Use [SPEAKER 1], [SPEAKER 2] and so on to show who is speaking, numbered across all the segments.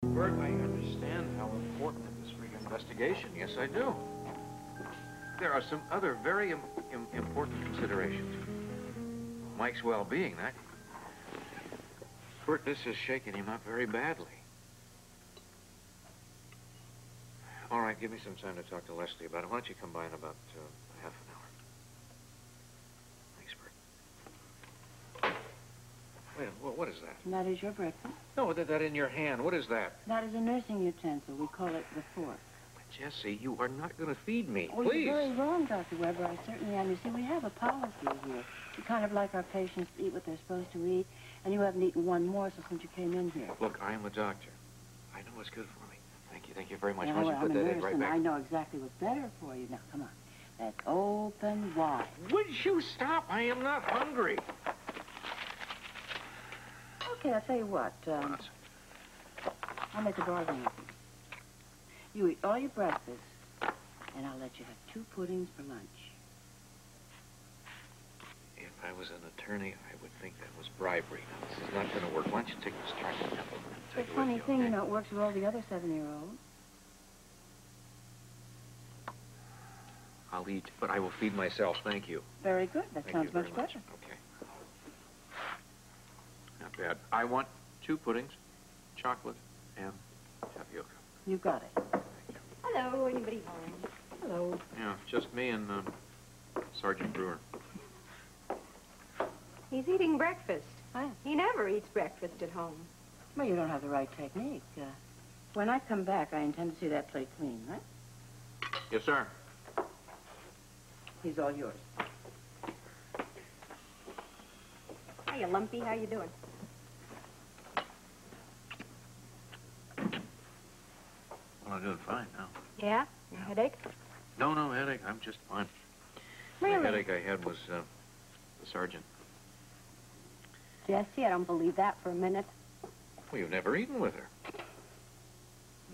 [SPEAKER 1] Bert, I understand how important it is for your investigation. Yes, I do. There are some other very important considerations. Mike's well-being, that... Bert, this has shaken him up very badly. All right, give me some time to talk to Lesley about it. Why don't you come by in about half an hour? Thanks, Bert. Wait, what is that?
[SPEAKER 2] That is your breakfast.
[SPEAKER 1] No, that in your hand. What is that?
[SPEAKER 2] That is a nursing utensil. We call it the fork.
[SPEAKER 1] But, Jessie, you are not going to feed me.
[SPEAKER 2] Oh,
[SPEAKER 1] Please.
[SPEAKER 2] You're very wrong, Dr. Weber. I certainly am. You see, we have a policy here. We kind of like our patients to eat what they're supposed to eat, and you haven't eaten one morsel since you came in here.
[SPEAKER 1] Look, I am a doctor. I know what's good for me. Thank you very much.
[SPEAKER 2] Yeah,
[SPEAKER 1] Why don't you put that in right back?
[SPEAKER 2] I know exactly what's better for you. Now, come on. That's open wide.
[SPEAKER 1] Would you stop? I am not hungry.
[SPEAKER 2] Okay, I'll tell you what. I'll make a bargain with you. You eat all your breakfast, and I'll let you have 2 puddings for lunch.
[SPEAKER 1] If I was an attorney, I would think that was bribery. Now, this is not going to work. Why don't you take this charge?
[SPEAKER 2] The funny thing, you know, it works with all the other 7-year-olds.
[SPEAKER 1] I'll eat, but I will feed myself. Thank you.
[SPEAKER 2] Very good. That sounds much better.
[SPEAKER 1] Okay. Not bad. I want 2 puddings, chocolate, and tapioca.
[SPEAKER 2] You got it.
[SPEAKER 1] Thank you.
[SPEAKER 3] Hello, anybody home?
[SPEAKER 2] Hello.
[SPEAKER 1] Yeah, just me and Sergeant Brewer.
[SPEAKER 3] He's eating breakfast.
[SPEAKER 2] Hi.
[SPEAKER 3] He never eats breakfast at home.
[SPEAKER 2] Well, you don't have the right technique. When I come back, I intend to see that plate clean, right?
[SPEAKER 1] Yes, sir.
[SPEAKER 2] He's all yours.
[SPEAKER 3] Hiya, Lumpy. How you doing?
[SPEAKER 1] Well, I'm doing fine now.
[SPEAKER 3] Yeah? Your headache?
[SPEAKER 1] No headache. I'm just fine.
[SPEAKER 3] Really?
[SPEAKER 1] The headache I had was the sergeant.
[SPEAKER 3] Jessie, I don't believe that for a minute.
[SPEAKER 1] Well, you've never eaten with her.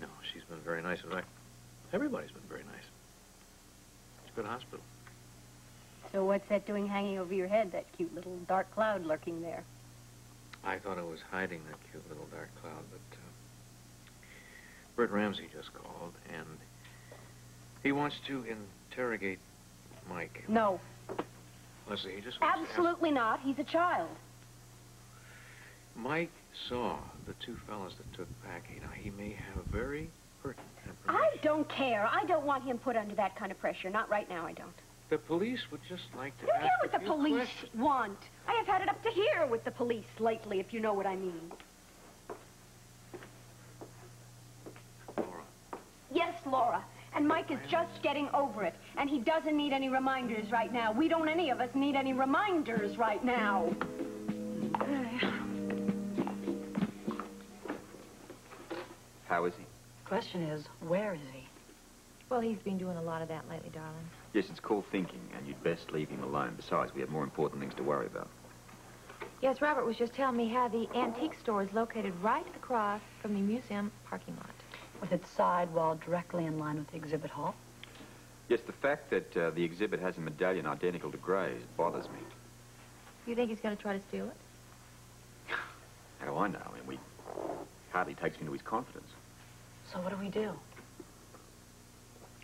[SPEAKER 1] No, she's been very nice. In fact, everybody's been very nice. It's a good hospital.
[SPEAKER 3] So what's that doing hanging over your head, that cute little dark cloud lurking there?
[SPEAKER 1] I thought it was hiding that cute little dark cloud, but Bert Ramsey just called, and he wants to interrogate Mike.
[SPEAKER 3] No.
[SPEAKER 1] Lesley, he just wants
[SPEAKER 3] Absolutely not. He's a child.
[SPEAKER 1] Mike saw the 2 fellas that took Packy. Now, he may have very pertinent information.
[SPEAKER 3] I don't care. I don't want him put under that kind of pressure. Not right now, I don't.
[SPEAKER 1] The police would just like to
[SPEAKER 3] You
[SPEAKER 1] ask
[SPEAKER 3] hear what
[SPEAKER 1] a
[SPEAKER 3] the
[SPEAKER 1] few
[SPEAKER 3] police
[SPEAKER 1] questions.
[SPEAKER 3] want. I have had it up to here with the police lately, if you know what I mean.
[SPEAKER 1] Laura.
[SPEAKER 3] Yes, Laura. And Mike is just getting over it. And he doesn't need any reminders right now. We don't, any of us, need any reminders right now.
[SPEAKER 4] How is he?
[SPEAKER 2] Question is, where is he?
[SPEAKER 5] Well, he's been doing a lot of that lately, darling.
[SPEAKER 4] Yes, it's called thinking, and you'd best leave him alone. Besides, we have more important things to worry about.
[SPEAKER 5] Yes, Robert was just telling me how the antique store is located right across from the museum parking lot.
[SPEAKER 2] With its side wall directly in line with the exhibit hall?
[SPEAKER 4] Yes, the fact that the exhibit has a medallion identical to Gray's bothers me.
[SPEAKER 5] You think he's going to try to steal it?
[SPEAKER 4] How do I know? I mean, we hardly takes me into his confidence.
[SPEAKER 2] So what do we do?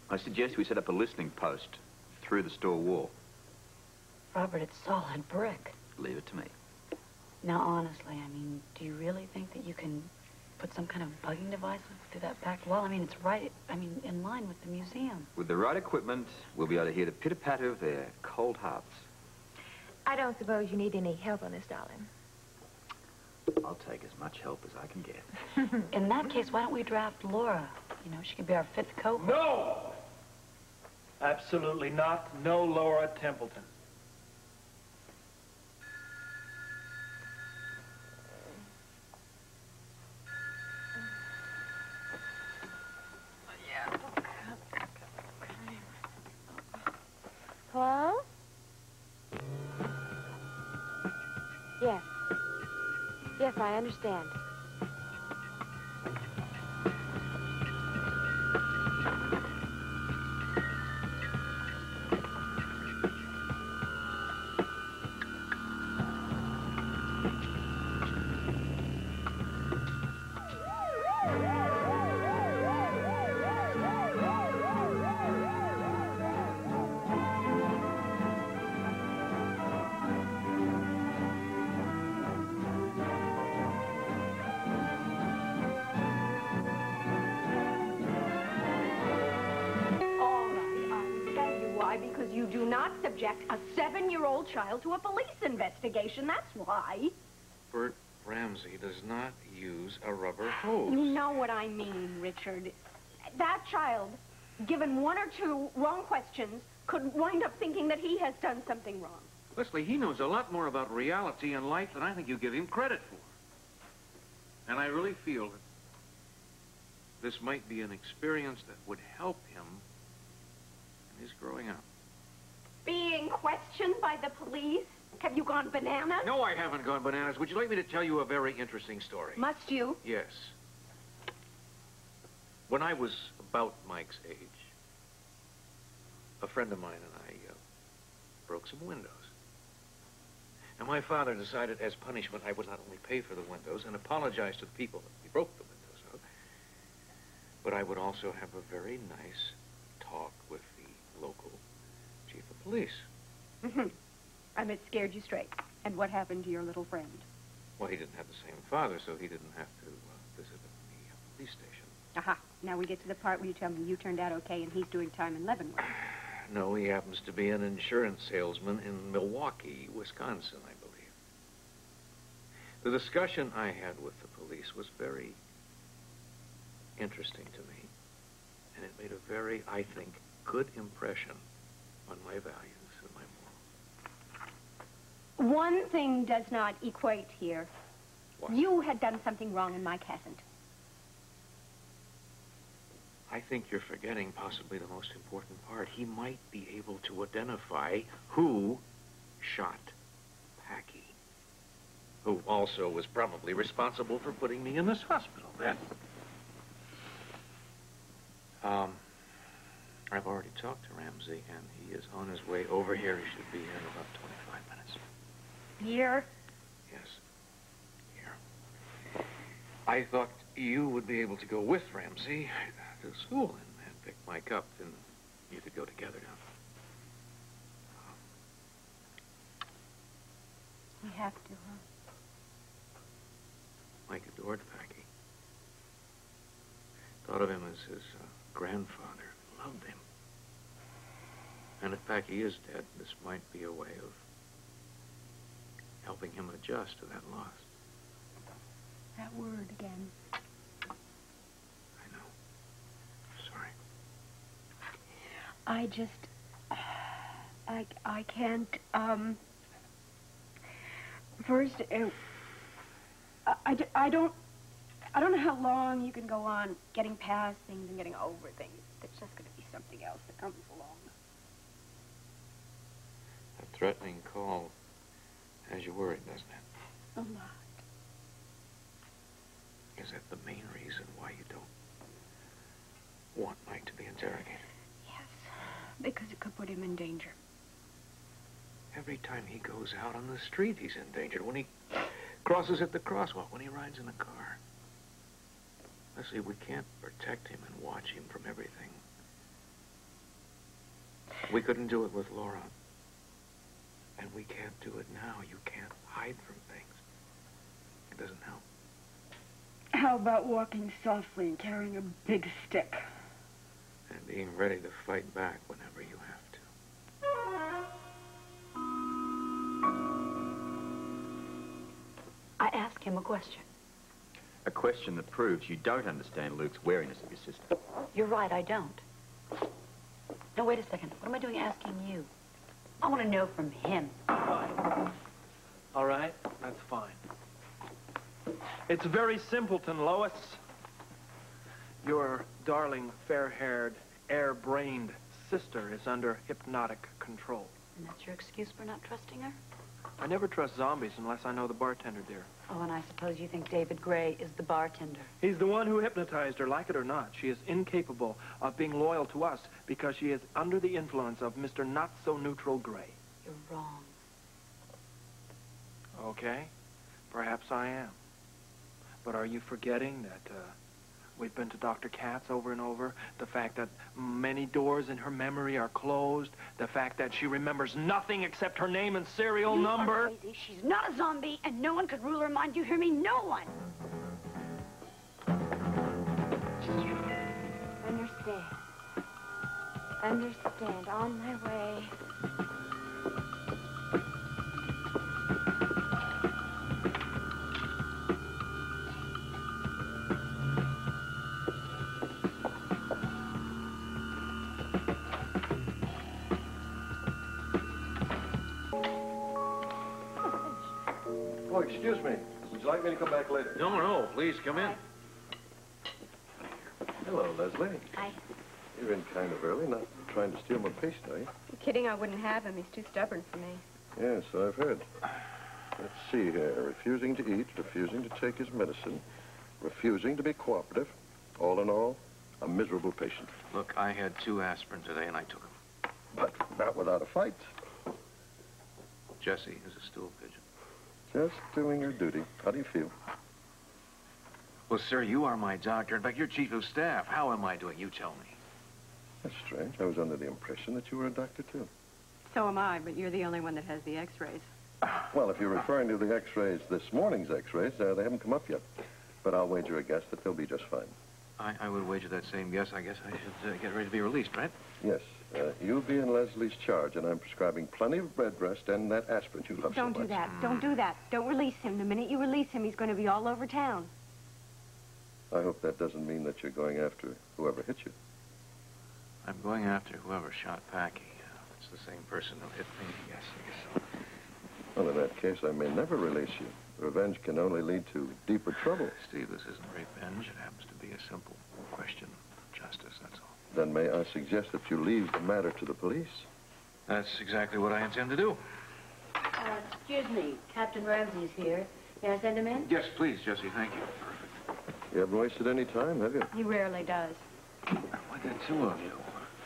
[SPEAKER 4] I suggest we set up a listening post through the store wall.
[SPEAKER 2] Robert, it's solid brick.
[SPEAKER 4] Leave it to me.
[SPEAKER 2] Now, honestly, I mean, do you really think that you can put some kind of bugging device through that back wall? I mean, it's right, in line with the museum.
[SPEAKER 4] With the right equipment, we'll be able to hear the pitter-patter of their cold hearts.
[SPEAKER 5] I don't suppose you need any help on this, darling.
[SPEAKER 4] I'll take as much help as I can get.
[SPEAKER 2] In that case, why don't we draft Laura? You know, she could be our 5th cohort.
[SPEAKER 6] No! Absolutely not. No Laura Templeton.
[SPEAKER 3] Hello? Yes. Yes, I understand. not subject a 7-year-old child to a police investigation. That's why.
[SPEAKER 1] Bert, Ramsey does not use a rubber hose.
[SPEAKER 3] You know what I mean, Richard. That child, given 1 or 2 wrong questions, could wind up thinking that he has done something wrong.
[SPEAKER 1] Lesley, he knows a lot more about reality and life than I think you give him credit for. And I really feel that this might be an experience that would help him in his growing up.
[SPEAKER 3] Being questioned by the police? Have you gone bananas?
[SPEAKER 1] No, I haven't gone bananas. Would you like me to tell you a very interesting story?
[SPEAKER 3] Must you?
[SPEAKER 1] Yes. When I was about Mike's age, a friend of mine and I broke some windows. And my father decided as punishment I would not only pay for the windows and apologize to the people that we broke the windows of, but I would also have a very nice talk with the local chief of police.
[SPEAKER 3] Mm-hmm. I bet scared you straight. And what happened to your little friend?
[SPEAKER 1] Well, he didn't have the same father, so he didn't have to visit the police station.
[SPEAKER 3] Aha. Now we get to the part where you tell me you turned out okay and he's doing time in Leavenworth.
[SPEAKER 1] No, he happens to be an insurance salesman in Milwaukee, Wisconsin, I believe. The discussion I had with the police was very interesting to me, and it made a very, I think, good impression on my values and my morals.
[SPEAKER 3] One thing does not equate here.
[SPEAKER 1] What?
[SPEAKER 3] You had done something wrong and Mike hasn't.
[SPEAKER 1] I think you're forgetting possibly the most important part. He might be able to identify who shot Packy, who also was probably responsible for putting me in this hospital then. I've already talked to Ramsey, and he is on his way over here. He should be here in about 25 minutes.
[SPEAKER 3] Here?
[SPEAKER 1] Yes, here. I thought you would be able to go with Ramsey to school and pick Mike up, then you could go together now.
[SPEAKER 3] We have to, huh?
[SPEAKER 1] Mike adored Packy. Thought of him as his grandfather. Loved him. And if Packy is dead, this might be a way of helping him adjust to that loss.
[SPEAKER 3] That word again.
[SPEAKER 1] I know. Sorry.
[SPEAKER 3] I just... I can't, First, I don't know how long you can go on getting past things and getting over things. There's just going to be something else that comes along.
[SPEAKER 1] A threatening call has you worried, doesn't it?
[SPEAKER 3] A lot.
[SPEAKER 1] Is that the main reason why you don't want Mike to be interrogated?
[SPEAKER 3] Yes, because it could put him in danger.
[SPEAKER 1] Every time he goes out on the street, he's in danger. When he crosses at the crosswalk, when he rides in a car. Lesley, we can't protect him and watch him from everything. We couldn't do it with Laura. And we can't do it now. You can't hide from things. It doesn't help.
[SPEAKER 3] How about walking softly and carrying a big stick?
[SPEAKER 1] And being ready to fight back whenever you have to.
[SPEAKER 2] I asked him a question.
[SPEAKER 4] A question that proves you don't understand Luke's wariness of your sister.
[SPEAKER 2] You're right, I don't. No, wait a second. What am I doing asking you? I want to know from him.
[SPEAKER 6] Fine. All right, that's fine. It's very simpleton, Lois. Your darling, fair-haired, air-brained sister is under hypnotic control.
[SPEAKER 2] And that's your excuse for not trusting her?
[SPEAKER 6] I never trust zombies unless I know the bartender, dear.
[SPEAKER 2] Oh, and I suppose you think David Gray is the bartender.
[SPEAKER 6] He's the one who hypnotized her, like it or not. She is incapable of being loyal to us because she is under the influence of Mr. Not-So-Neutral Gray.
[SPEAKER 2] You're wrong.
[SPEAKER 6] Okay, perhaps I am. But are you forgetting that we've been to Dr. Katz over and over? The fact that many doors in her memory are closed? The fact that she remembers nothing except her name and serial number?
[SPEAKER 2] Are crazy. She's not a zombie, and no one could rule her mind. You hear me? No one!
[SPEAKER 5] Understand. Understand. On my way.
[SPEAKER 7] Excuse me. Would you like me to come back later?
[SPEAKER 1] No, please come in.
[SPEAKER 7] Hello, Lesley.
[SPEAKER 3] Hi.
[SPEAKER 7] You're in kind of early, not trying to steal my patient, are you?
[SPEAKER 3] You're kidding, I wouldn't have him. He's too stubborn for me.
[SPEAKER 7] Yes, I've heard. Let's see here. Refusing to eat, refusing to take his medicine, refusing to be cooperative. All in all, a miserable patient.
[SPEAKER 1] Look, I had 2 aspirin today, and I took them.
[SPEAKER 7] But not without a fight.
[SPEAKER 1] Jessie is a stool pigeon.
[SPEAKER 7] Just doing her duty. How do you feel?
[SPEAKER 1] Well, sir, you are my doctor. In fact, you're chief of staff. How am I doing? You tell me.
[SPEAKER 7] That's strange. I was under the impression that you were a doctor, too.
[SPEAKER 3] So am I, but you're the only one that has the x-rays.
[SPEAKER 7] Well, if you're referring to the x-rays, this morning's x-rays, they haven't come up yet. But I'll wager a guess that they'll be just fine.
[SPEAKER 1] I would wager that same guess. I guess I should get ready to be released, right?
[SPEAKER 7] Yes. You'll be in Leslie's charge, and I'm prescribing plenty of bed rest and that aspirin you love so much.
[SPEAKER 3] Don't do that. Don't do that. Don't release him. The minute you release him, he's going to be all over town.
[SPEAKER 7] I hope that doesn't mean that you're going after whoever hit you.
[SPEAKER 1] I'm going after whoever shot Packy. It's the same person who hit me. Yes, I guess so.
[SPEAKER 7] Well, in that case, I may never release you. Revenge can only lead to deeper trouble.
[SPEAKER 1] Steve, this isn't revenge. It happens to be a simple question of justice, that's all.
[SPEAKER 7] Then may I suggest that you leave the matter to the police?
[SPEAKER 1] That's exactly what I intend to do.
[SPEAKER 2] Excuse me. Captain Ramsey's here. May I send him in?
[SPEAKER 1] Yes, please, Jessie. Thank you. Perfect.
[SPEAKER 7] You haven't wasted any time, have you?
[SPEAKER 3] He rarely does.
[SPEAKER 1] Why, the 2 of you?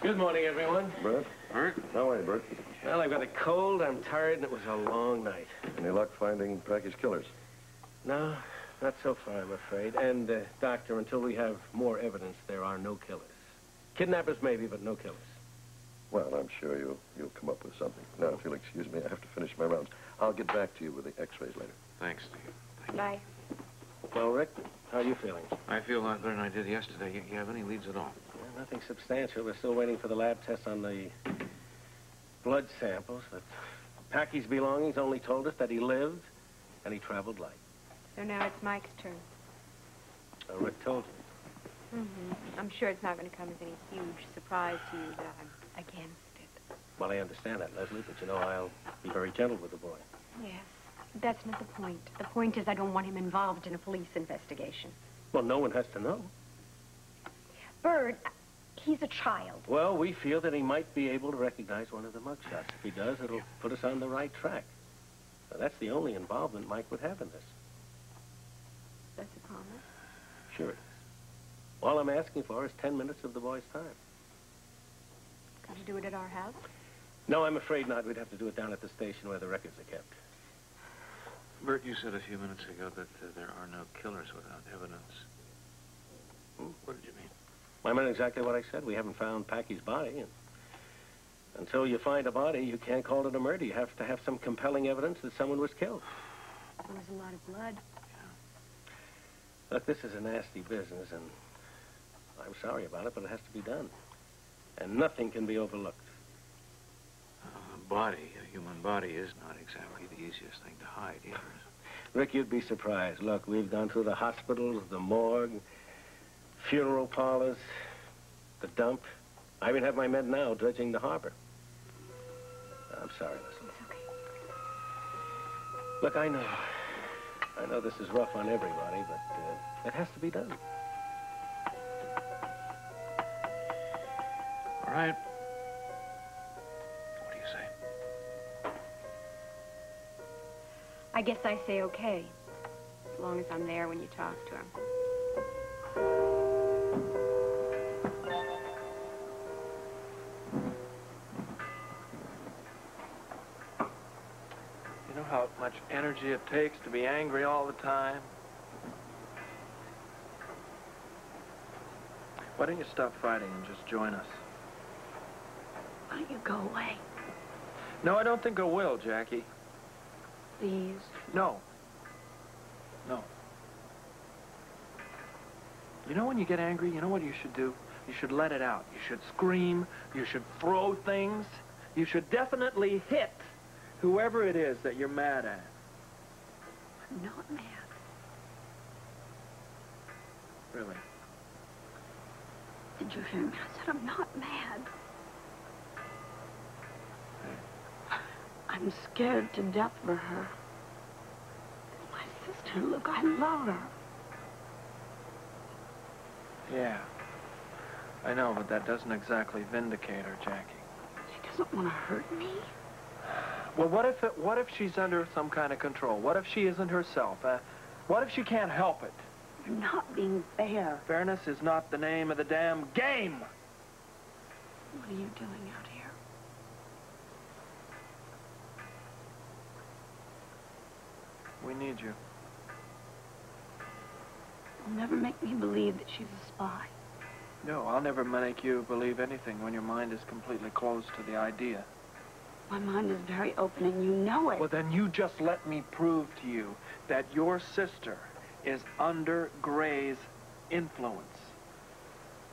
[SPEAKER 8] Good morning, everyone.
[SPEAKER 7] Bert?
[SPEAKER 1] Bert?
[SPEAKER 7] How are you, Bert?
[SPEAKER 8] Well, I've got a cold, I'm tired, and it was a long night.
[SPEAKER 7] Any luck finding Packy's killers?
[SPEAKER 8] No, not so far, I'm afraid. And, Doctor, until we have more evidence, there are no killers. Kidnappers, maybe, but no killers.
[SPEAKER 7] Well, I'm sure you'll come up with something. Now, if you'll excuse me, I have to finish my rounds. I'll get back to you with the x-rays later.
[SPEAKER 1] Thanks, Steve.
[SPEAKER 3] Bye.
[SPEAKER 8] Well, Rick, how are you feeling?
[SPEAKER 1] I feel a lot better than I did yesterday. You have any leads at all?
[SPEAKER 8] Well, nothing substantial. We're still waiting for the lab tests on the blood samples, but Packy's belongings only told us that he lived and he traveled light.
[SPEAKER 3] So now it's Mike's turn.
[SPEAKER 8] Rick told me.
[SPEAKER 3] I'm sure it's not going to come as any huge surprise to you that I'm against it.
[SPEAKER 8] Well, I understand that, Lesley, but you know I'll be very gentle with the boy.
[SPEAKER 3] Yes. That's not the point. The point is I don't want him involved in a police investigation.
[SPEAKER 8] Well, no one has to know.
[SPEAKER 3] Bird, he's a child.
[SPEAKER 8] Well, we feel that he might be able to recognize one of the mugshots. If he does, it'll put us on the right track. Now, that's the only involvement Mike would have in this.
[SPEAKER 3] That's a promise.
[SPEAKER 8] Sure it is. All I'm asking for is 10 minutes of the boy's time.
[SPEAKER 3] Got to do it at our house?
[SPEAKER 8] No, I'm afraid not. We'd have to do it down at the station where the records are kept.
[SPEAKER 1] Bert, you said a few minutes ago that there are no killers without evidence. What did you mean?
[SPEAKER 8] I meant exactly what I said. We haven't found Packy's body, and until you find a body, you can't call it a murder. You have to have some compelling evidence that someone was killed.
[SPEAKER 3] There was a lot of blood.
[SPEAKER 8] Look, this is a nasty business, and I'm sorry about it, but it has to be done. And nothing can be overlooked.
[SPEAKER 1] A human body is not exactly the easiest thing to hide either.
[SPEAKER 8] Rick, you'd be surprised. Look, we've gone through the hospitals, the morgue, funeral parlors, the dump. I even have my men now dredging the harbor. I'm sorry, Lesley.
[SPEAKER 3] It's okay.
[SPEAKER 8] Look, I know this is rough on everybody, but it has to be done.
[SPEAKER 1] All right. What do you say?
[SPEAKER 3] I guess I say okay, as long as I'm there when you talk to him.
[SPEAKER 6] You know how much energy it takes to be angry all the time? Why don't you stop fighting and just join us?
[SPEAKER 2] Why don't you go away?
[SPEAKER 6] No, I don't think I will, Jackie.
[SPEAKER 2] Please.
[SPEAKER 6] No. No. You know when you get angry, you know what you should do? You should let it out. You should scream. You should throw things. You should definitely hit whoever it is that you're mad at.
[SPEAKER 2] I'm not mad.
[SPEAKER 6] Really?
[SPEAKER 2] Did you hear me? I said I'm not mad. I'm scared to death for her. My her, Luke. I love her.
[SPEAKER 6] Yeah. I know, but that doesn't exactly vindicate her, Jackie.
[SPEAKER 2] She doesn't want to hurt me.
[SPEAKER 6] Well, what if she's under some kind of control? What if she isn't herself? What if she can't help it?
[SPEAKER 2] You're not being fair.
[SPEAKER 6] Fairness is not the name of the damn game.
[SPEAKER 2] What are you doing out here?
[SPEAKER 6] We need you.
[SPEAKER 2] You'll never make me believe that she's a spy.
[SPEAKER 6] No, I'll never make you believe anything when your mind is completely closed to the idea.
[SPEAKER 2] My mind is very open, and you know it.
[SPEAKER 6] Well, then you just let me prove to you that your sister is under Gray's influence.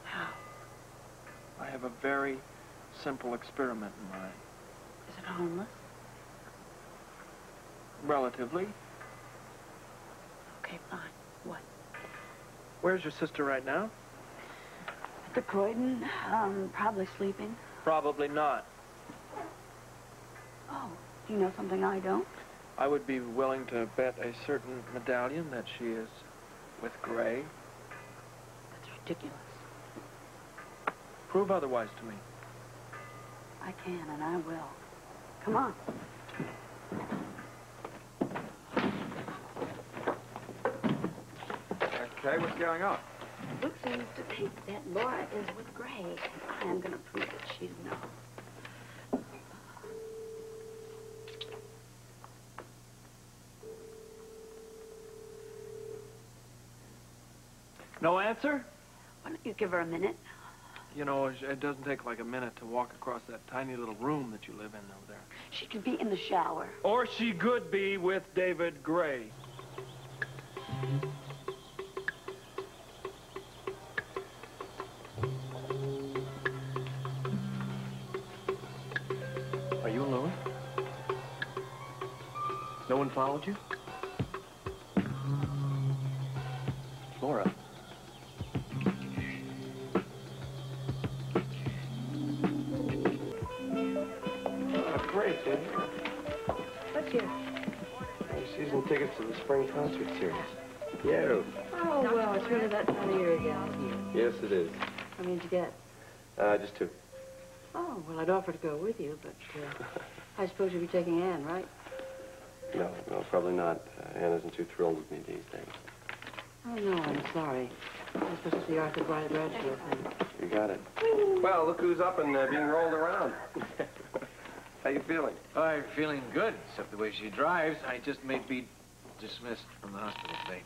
[SPEAKER 2] How?
[SPEAKER 6] I have a very simple experiment in mind.
[SPEAKER 2] Is it homeless?
[SPEAKER 6] Relatively.
[SPEAKER 2] Okay, fine. What?
[SPEAKER 6] Where's your sister right now?
[SPEAKER 2] At the Croydon, probably sleeping.
[SPEAKER 6] Probably not.
[SPEAKER 2] Oh, do you know something I don't?
[SPEAKER 6] I would be willing to bet a certain medallion that she is with Gray.
[SPEAKER 2] That's ridiculous.
[SPEAKER 6] Prove otherwise to me.
[SPEAKER 2] I can, and I will. Come on.
[SPEAKER 1] Okay, what's going on?
[SPEAKER 2] Luke seems to think that Laura is with Gray, and I am going to prove that she's not.
[SPEAKER 6] No answer?
[SPEAKER 2] Why don't you give her a minute?
[SPEAKER 6] You know, it doesn't take like a minute to walk across that tiny little room that you live in over there.
[SPEAKER 2] She could be in the shower.
[SPEAKER 6] Or she could be with David Gray. Are you alone? No one followed you? Laura.
[SPEAKER 9] Great, didn't you?
[SPEAKER 5] What's here?
[SPEAKER 9] Season tickets to the spring concert series.
[SPEAKER 10] Yeah.
[SPEAKER 2] Oh, well, it's really that time of year again.
[SPEAKER 10] Yes, it is.
[SPEAKER 2] How many did you get?
[SPEAKER 10] Just two.
[SPEAKER 2] Oh, well, I'd offer to go with you, but I suppose you'll be taking Anne, right?
[SPEAKER 10] No, probably not. Anne isn't too thrilled with me these days.
[SPEAKER 2] Oh, no, I'm sorry. I'm supposed to see Arthur Bradshaw thing.
[SPEAKER 10] You got it. Well, look who's up and being rolled around. How you feeling?
[SPEAKER 1] I'm feeling good, except the way she drives. I just may be dismissed from the hospital today.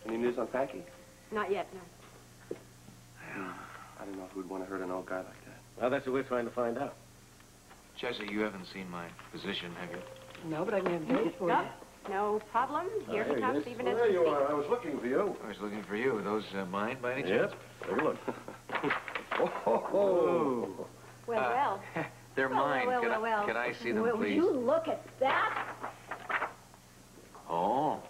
[SPEAKER 10] Any news on Packy?
[SPEAKER 5] Not yet, no.
[SPEAKER 10] I don't know who'd want to hurt an old guy like that.
[SPEAKER 8] Well, that's what we're trying to find out.
[SPEAKER 1] Jessie, you haven't seen my physician, have you?
[SPEAKER 2] No, but I can have dates for you.
[SPEAKER 5] No problem. Here he comes, even as
[SPEAKER 7] There
[SPEAKER 5] we
[SPEAKER 7] you
[SPEAKER 5] speak.
[SPEAKER 7] are. I was looking for you.
[SPEAKER 1] I was looking for you. Are those mine by any chance?
[SPEAKER 7] Yep. Take a look. Oh.
[SPEAKER 5] Well.
[SPEAKER 1] They're mine.
[SPEAKER 5] Well.
[SPEAKER 1] Can I see them,
[SPEAKER 3] Will
[SPEAKER 1] please?
[SPEAKER 3] you look at that?
[SPEAKER 1] Oh.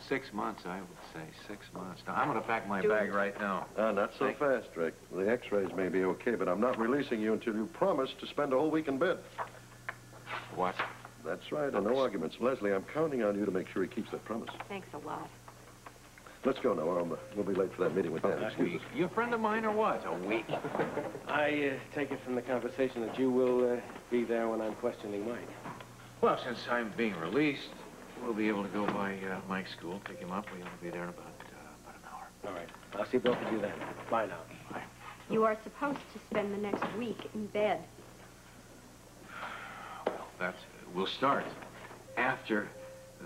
[SPEAKER 1] 6 months, I would say. 6 months. Now, I'm going to pack my bag right now.
[SPEAKER 7] Not so fast, Drake. The x-rays may be okay, but I'm not releasing you until you promise to spend a whole week in bed.
[SPEAKER 1] What?
[SPEAKER 7] That's right, and no arguments. Leslie, I'm counting on you to make sure he keeps that promise.
[SPEAKER 5] Thanks a lot.
[SPEAKER 7] Let's go now, or we'll be late for that meeting with Dan. Excuse us.
[SPEAKER 1] You a friend of mine or what? A week?
[SPEAKER 8] I take it from the conversation that you will be there when I'm questioning Mike.
[SPEAKER 1] Well, since I'm being released, we'll be able to go by Mike's school, pick him up. We'll be there in about an hour.
[SPEAKER 8] All right. I'll see both of you then. Bye now.
[SPEAKER 1] Bye.
[SPEAKER 3] You are supposed to spend the next week in bed.
[SPEAKER 1] Well, we'll start after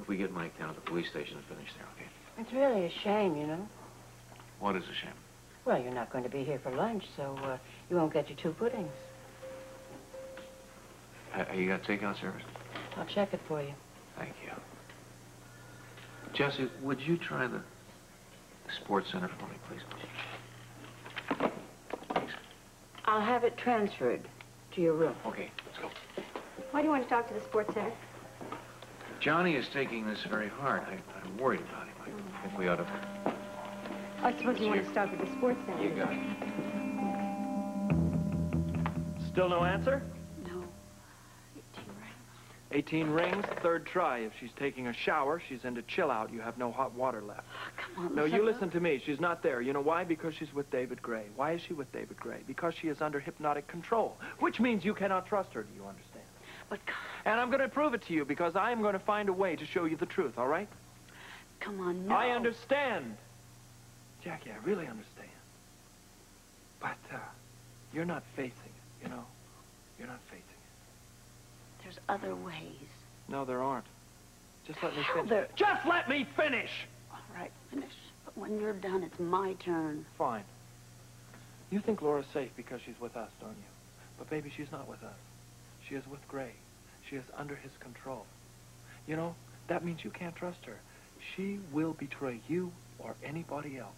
[SPEAKER 1] we get Mike down to the police station and finish there, okay?
[SPEAKER 2] It's really a shame, you know.
[SPEAKER 1] What is a shame?
[SPEAKER 2] Well, you're not going to be here for lunch, so you won't get your 2 puddings.
[SPEAKER 1] You got takeout service?
[SPEAKER 2] I'll check it for you.
[SPEAKER 1] Thank you. Jessie, would you try the sports center for me, please? Thanks.
[SPEAKER 2] I'll have it transferred to your room.
[SPEAKER 1] Okay, let's go.
[SPEAKER 3] Why do you want to talk to the sports center?
[SPEAKER 1] Johnny is taking this very hard. I'm worried about him. I think we ought to...
[SPEAKER 3] I suppose you want to start with the sports center.
[SPEAKER 1] You got it.
[SPEAKER 6] Still no answer?
[SPEAKER 2] No.
[SPEAKER 6] 18 rings, third try. If she's taking a shower, she's into chill out. You have no hot water left.
[SPEAKER 2] Come on,
[SPEAKER 6] No, you listen to me. She's not there. You know why? Because she's with David Gray. Why is she with David Gray? Because she is under hypnotic control, which means you cannot trust her. Do you understand?
[SPEAKER 2] But
[SPEAKER 6] And I'm going to prove it to you because I am going to find a way to show you the truth, all right?
[SPEAKER 2] come on, no.
[SPEAKER 6] I understand. Jackie, I really understand. But you're not facing it, you know? You're not facing it.
[SPEAKER 2] There's other ways.
[SPEAKER 6] No, there aren't. Just let me
[SPEAKER 2] Hell,
[SPEAKER 6] finish.
[SPEAKER 2] there-
[SPEAKER 6] Just let me finish!
[SPEAKER 2] All right, finish. But when you're done, it's my turn.
[SPEAKER 6] Fine. You think Laura's safe because she's with us, don't you? But baby, she's not with us. She is with Gray. She is under his control. You know, that means you can't trust her. She will betray you or anybody else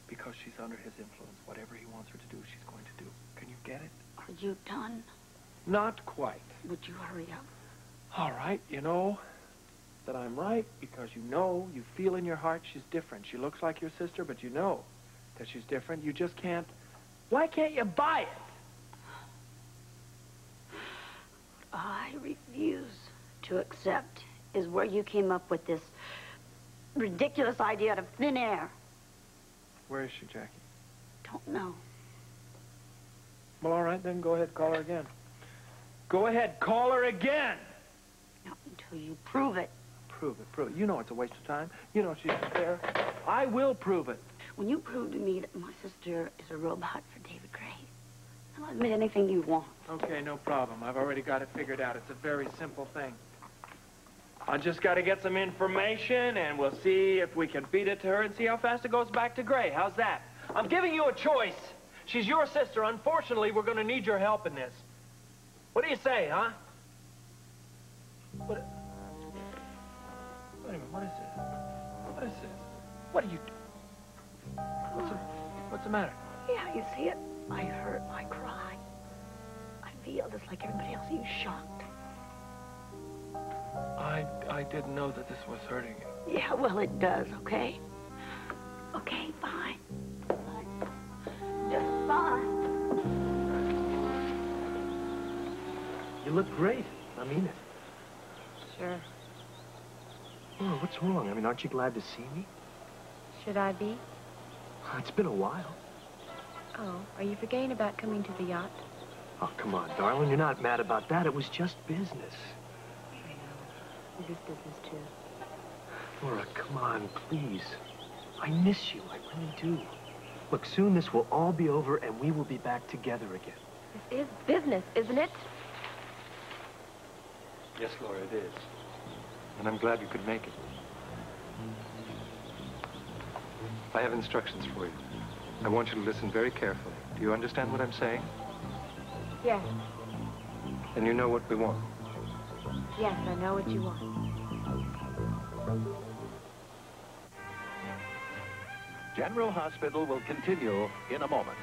[SPEAKER 6] because she's under his influence. Whatever he wants her to do, she's going to do. Can you get it?
[SPEAKER 2] Are you done?
[SPEAKER 6] Not quite.
[SPEAKER 2] Would you hurry up?
[SPEAKER 6] All right, you know that I'm right because you feel in your heart she's different. She looks like your sister, but you know that she's different. You just can't. Why can't you buy it?
[SPEAKER 2] I refuse to accept is where you came up with this ridiculous idea out of thin air.
[SPEAKER 6] Where is she, Jackie?
[SPEAKER 2] Don't know.
[SPEAKER 6] Well, all right, then go ahead, call her again. Go ahead, call her again!
[SPEAKER 2] Not until you prove it.
[SPEAKER 6] Prove it, prove it. You know it's a waste of time. You know she's there. I will prove it.
[SPEAKER 2] When you prove to me that my sister is a robot for David Gray, I'll admit anything you want.
[SPEAKER 6] Okay, no problem. I've already got it figured out. It's a very simple thing. I just got to get some information, and we'll see if we can feed it to her and see how fast it goes back to Gray. How's that? I'm giving you a choice. She's your sister. Unfortunately, we're going to need your help in this. What do you say, huh? What? Wait a minute. What is this? What is this? What are you... What's the matter?
[SPEAKER 2] Yeah, you see it? I hurt, I cry. I feel just like everybody else. Are you shocked?
[SPEAKER 6] I didn't know that this was hurting you.
[SPEAKER 2] Yeah, well, it does, okay? Okay, fine. Fine. Just fine.
[SPEAKER 9] You look great. I mean it.
[SPEAKER 5] Sure.
[SPEAKER 9] Oh, what's wrong? I mean, aren't you glad to see me?
[SPEAKER 5] Should I be?
[SPEAKER 9] It's been a while.
[SPEAKER 5] Oh, are you forgetting about coming to the yacht?
[SPEAKER 9] Oh, come on, darling. You're not mad about that. It was just business.
[SPEAKER 5] I know. It is business, too.
[SPEAKER 9] Laura, come on, please. I miss you. I really do. Look, soon this will all be over and we will be back together again.
[SPEAKER 5] This is business, isn't it?
[SPEAKER 9] Yes, Laura, it is. And I'm glad you could make it. I have instructions for you. I want you to listen very carefully. Do you understand what I'm saying?
[SPEAKER 5] Yes.
[SPEAKER 9] And you know what we want?
[SPEAKER 5] Yes, I know what you want.
[SPEAKER 11] General Hospital will continue in a moment.